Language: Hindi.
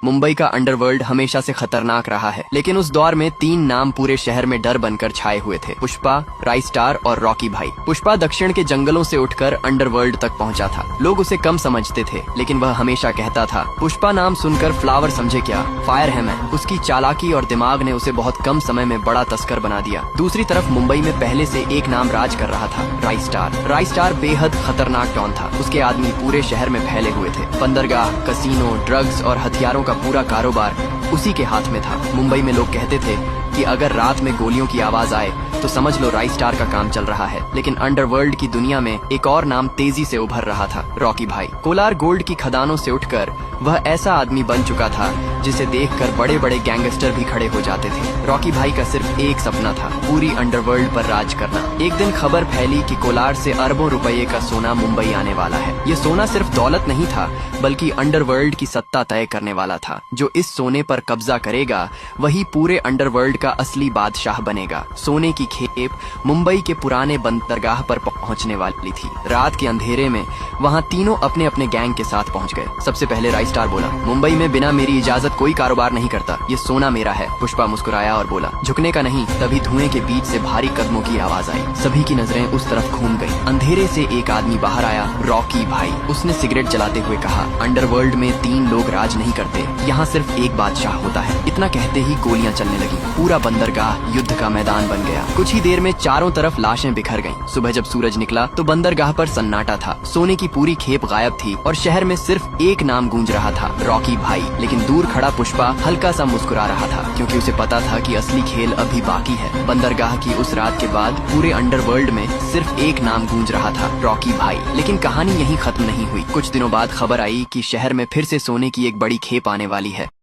मुंबई का अंडरवर्ल्ड हमेशा से खतरनाक रहा है, लेकिन उस दौर में 3 नाम पूरे शहर में डर बनकर छाए हुए थे। पुष्पा, राइस्टार और रॉकी भाई। पुष्पा दक्षिण के जंगलों से उठकर अंडरवर्ल्ड तक पहुंचा था। लोग उसे कम समझते थे, लेकिन वह हमेशा कहता था, पुष्पा नाम सुनकर फ्लावर समझे क्या, फायर है मैं। उसकी चालाकी और दिमाग ने उसे बहुत कम समय में बड़ा तस्कर बना दिया। दूसरी तरफ मुंबई में पहले से एक नाम राज कर रहा था, राइस्टार। राइस्टार बेहद खतरनाक डॉन था। उसके आदमी पूरे शहर में फैले हुए थे। बंदरगाह, कसीनो, ड्रग्स और हथियारों का पूरा कारोबार उसी के हाथ में था। मुंबई में लोग कहते थे कि अगर रात में गोलियों की आवाज आए तो समझ लो राइस्टार का काम चल रहा है। लेकिन अंडरवर्ल्ड की दुनिया में एक और नाम तेजी से उभर रहा था, रॉकी भाई। कोलार गोल्ड की खदानों से उठकर वह ऐसा आदमी बन चुका था जिसे देखकर बड़े बड़े गैंगस्टर भी खड़े हो जाते थे। रॉकी भाई का सिर्फ एक सपना था, पूरी अंडरवर्ल्ड पर राज करना। एक दिन खबर फैली कि कोलार से अरबों रुपए का सोना मुंबई आने वाला है। ये सोना सिर्फ दौलत नहीं था, बल्कि अंडरवर्ल्ड की सत्ता तय करने वाला था। जो इस सोने पर कब्जा करेगा वही पूरे अंडरवर्ल्ड का असली बादशाह बनेगा। सोने की खेप मुंबई के पुराने बंदरगाह पर पहुंचने वाली थी। रात के अंधेरे में वहां तीनों अपने अपने गैंग के साथ पहुंच गए। सबसे पहले राइस्टार बोला, मुंबई में बिना मेरी इजाजत कोई कारोबार नहीं करता, ये सोना मेरा है। पुष्पा मुस्कुराया और बोला, झुकने का नहीं। तभी धुएं के बीच से भारी कदमों की आवाज आई। सभी की नजरें उस तरफ घूम गई। अंधेरे से एक आदमी बाहर आया, रॉकी भाई। उसने सिगरेट जलाते हुए कहा, अंडरवर्ल्ड में 3 लोग राज नहीं करते, यहाँ सिर्फ एक बादशाह होता है। इतना कहते ही गोलियां चलने लगी। पूरा बंदरगाह युद्ध का मैदान बन गया। कुछ ही देर में चारों तरफ लाशें बिखर गईं। सुबह जब सूरज निकला तो बंदरगाह पर सन्नाटा था। सोने की पूरी खेप गायब थी और शहर में सिर्फ एक नाम गूंज रहा था, रॉकी भाई। लेकिन दूर खड़ा पुष्पा हल्का सा मुस्कुरा रहा था, क्योंकि उसे पता था कि असली खेल अभी बाकी है। बंदरगाह की उस रात के बाद पूरे अंडरवर्ल्ड में सिर्फ एक नाम गूंज रहा था, रॉकी भाई। लेकिन कहानी यहीं खत्म नहीं हुई। कुछ दिनों बाद खबर आई कि शहर में फिर से सोने की एक बड़ी खेप आने वाली है।